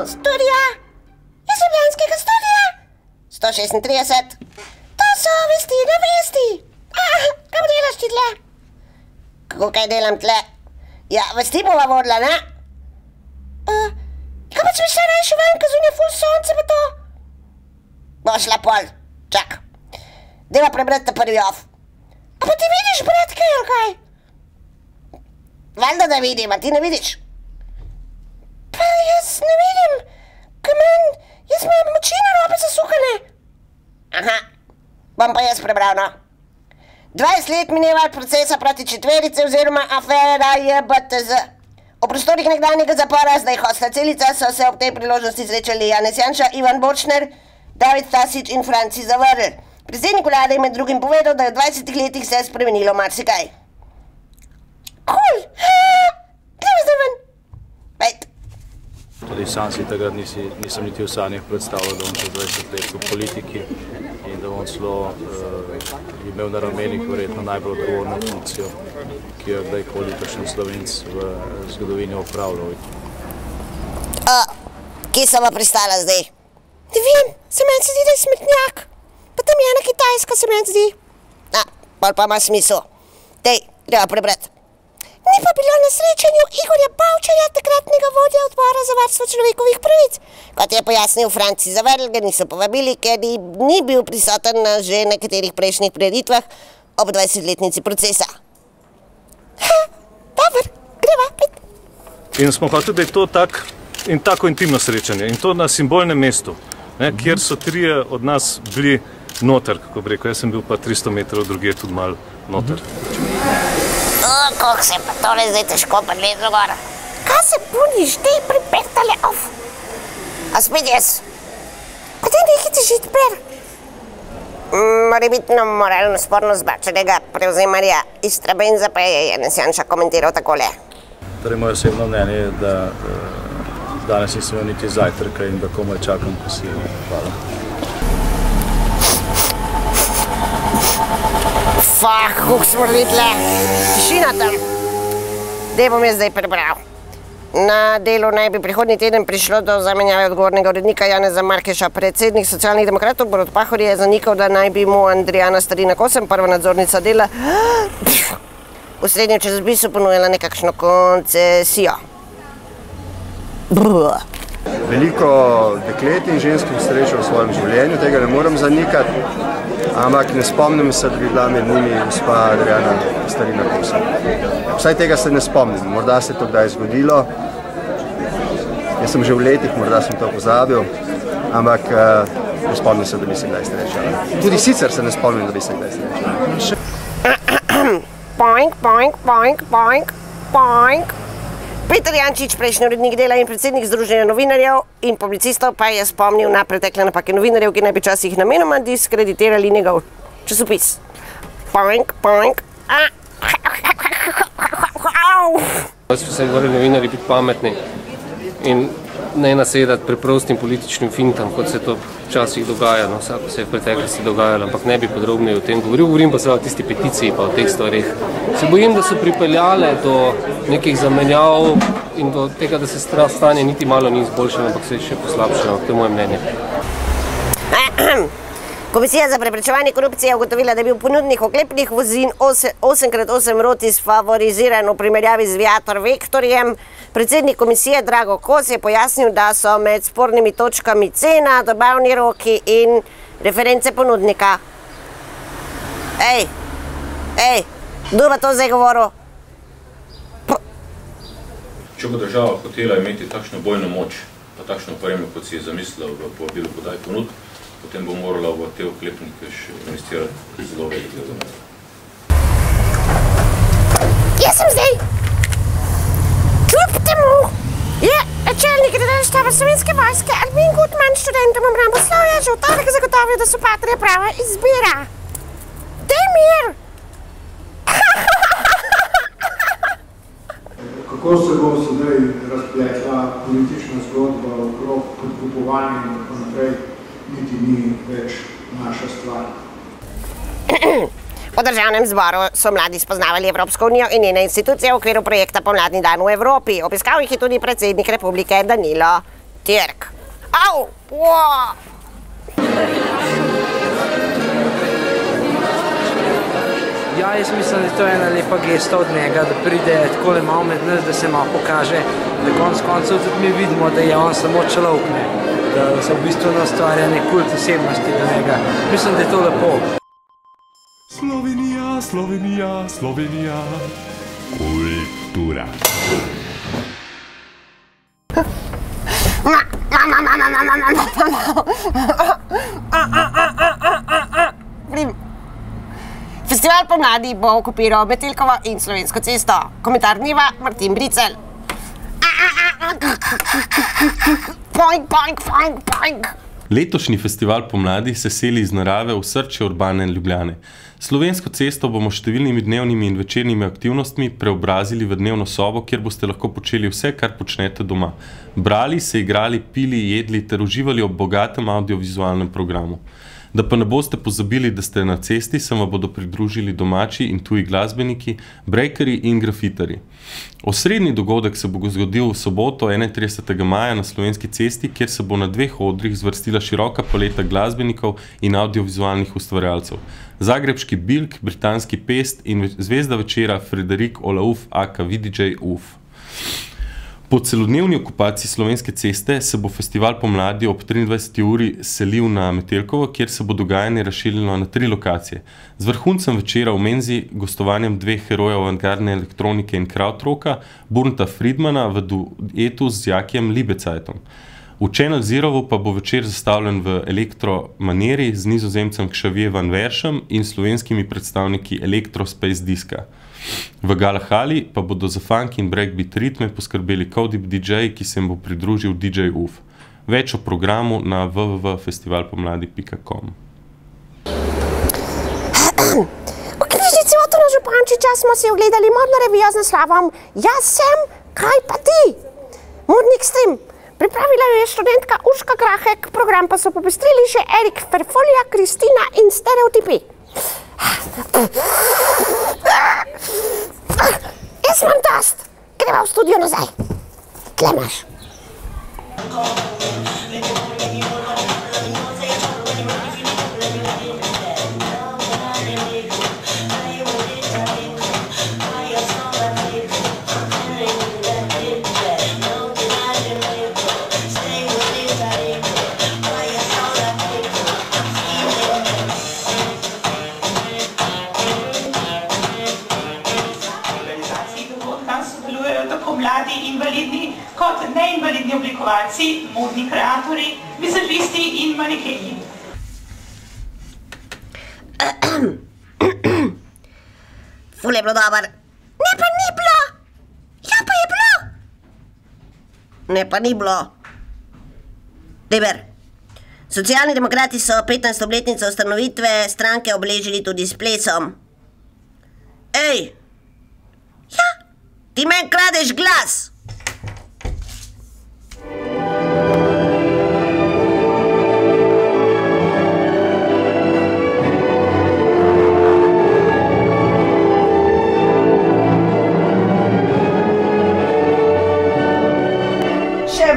Studija? Iz ljubljanskega studija? 136. To so vesti na vesti. Kam delaš ti tle? Kako kaj delam tle? Ja, vesti bova vodila, ne? Kaj pa če bi šla rajši ven, ko zunaj ful sonce pa to? Bo šla pol. Čak. Deva prebrati ta prvi off. A pa ti vidiš, brat, kaj ali kaj? Valjda da vidim, a ti ne vidiš? Pa jaz ne vidim, jaz imam oči narobe zasukane. Aha, bom pa jaz prebral, no. 20 let mineva od procesa proti četverice oziroma afera JBTZ. V prostorih nekdanjega zapora, zdaj hostla Celica, so se ob tej priložnosti srečali Janez Janša, Ivan Bočner, David Tasić in Franci Zavrl. Predsednik vlade je med drugim povedal, da je v 20 letih se spremenilo marsikaj. Kul! Gremo zdaj ven! Vejt! Tudi sam si tega nisem niti v sanjah predstavljal, da bom čez 20 let v politiki in da bom celo imel na ramenih verjetno najbolj odgovorno funkcijo, ki jo kdajkoli kakšen Slovenec v zgodovini opravljal. Kje sem pa pristala zdaj? Ne vem, se meni se zdi, da je smetnjak. Pa tam je ena Kitajska, se meni zdi. Pol pa ima smisel. Dej, greva prebrati. Ni pa bilo na srečanju Igorja Bavčarja, takratnega vodja odbora za varstvo človekovih pravic. Kot je pojasnil Franci Zavrl, ga niso povabili, ker ni bil prisoten na že nekaterih prejšnjih prireditvah ob 20-letnici procesa. Dobro, greva, pet. In smo hoteli, da je to tako intimno srečanje in to na simbolnem mestu, kjer so trije od nas bili noter, kako bi rekel, jaz sem bil pa 300 metrov drugje tudi malo noter. Koliko se pa tole zdaj težko prelezlo gora. Kaj se buniš, dej pripertale off. A spet jaz? Pa dej nekaj težiti per. Morebitno moralno sporno zbačenega prevzemarja Istrabenza pa je Janez Janša komentiral takole. Torej, moje osebno mnenje je, da danes nisem imel niti zajtrka in da komaj čakam kosilo. Hvala. Fak, kako smrdi tle. Tišina tam. Dej bom jaz zdaj prebral. Na delu naj bi prihodnji teden prišlo do zamenjave odgovornega urednika Janeza Markeša. Predsednik Socialnih demokratov Borut Pahor je zanikal, da naj bi mu Andrijana Starina Kosem, prva nadzornica dela, v srednjem časopisu ponujala nekakšno koncesijo. Veliko deklet in ženskih srečal v svojem življenju, tega ne moram zanikati, ampak ne spomnim se, da bi bila med njimi gospa Andrijana Starina Kosem. Vsaj tega se ne spomnim, morda se je to kdaj zgodilo. Jaz sem že v letih, morda sem to pozabil, ampak ne spomnim se, da bi se kdaj srečala. Tudi sicer se ne spomnim, da bi se kdaj srečala. Poink, poink, poink, poink, poink. Peter Jančič, prejšnji urednik Dela in predsednik Združenja novinarjev in publicistov, pa je spomnil na pretekle napake novinarjev, ki naj bi včasih namenoma diskreditirali njegov časopis. Poink, poink. Jaz bi se morali novinarji biti pametni in ne nasedati preprostim političnim fintam, kot se to včasih dogaja, no, vsako se je v preteklosti dogajalo, ampak ne bi podrobneje o tem govoril. Govorim pa se o tisti peticiji pa o teh stvarih. Se bojim, da so pripeljale do nekih zamenjav in do tega, da se stanje niti malo ni izboljšalo, ampak se je še poslabšalo, to je moje mnenje. Komisija za preprečevanje korupcije je ugotovila, da je bil ponudnik oklepnih vozil 8x8 Rotis favoriziran v primerjavi z Viator Vektorjem. Predsednik komisije Drago Kos je pojasnil, da so med spornimi točkami cena, dobavni roki in reference ponudnika. Kdo pa to zdaj govoril? Če bo država hotela imeti takšno bojno moč, pa takšno opremo, kot si je zamislila v povabilu podaj ponudb, potem bo morala v te oklepnike še investirati zelo veliko denar. Jaz sem zdaj! Kljub temu je načelnik generalštaba Slovenske vojske Albin Gutmann študentom obramboslovja že v torek zagotovil, da so Patria prava izbira. Dej mir! Kako se bo sedaj razpletla politična zgodba okrog podkupovanja in tako naprej, niti ni več naša stvar. V državnem zboru so mladi spoznavali Evropsko unijo in njene institucije v okviru projekta Pomladni dan v Evropi. Obiskal jih je tudi predsednik republike Danilo peterk. Au! Wow. Ja, jaz mislim, da je to ena lepa gesta od njega, da pride takole malo med nas, da se malo pokaže, da konec koncev tudi mi vidimo, da je on samo človek, ne? Da se v bistvu ustvarja nek kult osebnosti do njega. Mislim, da je to lepo. Slovenija, Slovenija, Slovenija. Kultura. Festival pomladi bo okupiral Metelkovo in Slovensko cesto. Komentar dneva Martin Bricelj. Poink, poink, poink, poink. Letošnji festival pomladi se seli iz narave v srče urbane Ljubljane. Slovensko cesto bomo s številnimi dnevnimi in večernimi aktivnostmi preobrazili v dnevno sobo, kjer boste lahko počeli vse, kar počnete doma. Brali, se igrali, pili, jedli ter uživali ob bogatem audiovizualnem programu. Da pa ne boste pozabili, da ste na cesti, se vam bodo pridružili domači in tuji glasbeniki, breakeri in grafitari. Osrednji dogodek se bo zgodil v soboto 31. maja na Slovenski cesti, kjer se bo na 2 odrih zvrstila široka paleta glasbenikov in audiovizualnih ustvarjalcev. Zagrebški Bilk, britanski Pest in zvezda večera Frederik Olauf aka VDJ Uf. Po celodnevni okupaciji Slovenske ceste se bo festival pomladi ob 23. uri selil na Metelkovo, kjer se bo dogajanje razširilo na 3 lokacije. Z vrhuncem večera v Menzi, gostovanjem 2 herojev avantgardne elektronike in krautrocka, Burnta Friedmana v duetu z Jakijem Libecajtom. V Channel Zerovu pa bo večer zastavljen v elektro maneri z nizozemcem Xavier Van Wersham in slovenskimi predstavniki Electro Space Diska. V Galahali pa bodo za funk in breakbeat ritme poskrbeli Codip DJ, ki se jim bo pridružil DJ Uf. Več o programu na www.festivalpomladi.com. V knjižnici Otona Župančiča smo si ogledali modno revijo z naslovom Jaz sem, kaj pa ti? Modni ekstrem. Pripravila jo je študentka Urška Grahek, program pa so popestrili še Erik Ferfolija, Kristina in Stereotipi. Jaz imam dost. Greva v studio nazaj. Tle imaš. Kot neinvalidni oblikovalci, modni kreatorji, vizažisti in manekeni. Ful je bilo dober. Ne pa ni bilo. Ja pa je bilo. Ne pa ni bilo. Deber. Socialni demokrati so 15. obletnico ustanovitve stranke obeležili tudi s plesom. Ej. Ja, ti meni kradeš glas.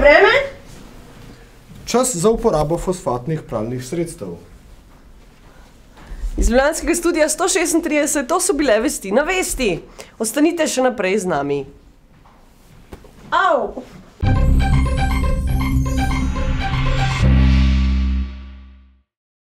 Vreme? Čas za uporabo fosfatnih pralnih sredstev. Iz ljubljanskega studia 136, to so bile vesti na vesti. Ostanite še naprej z nami. Au!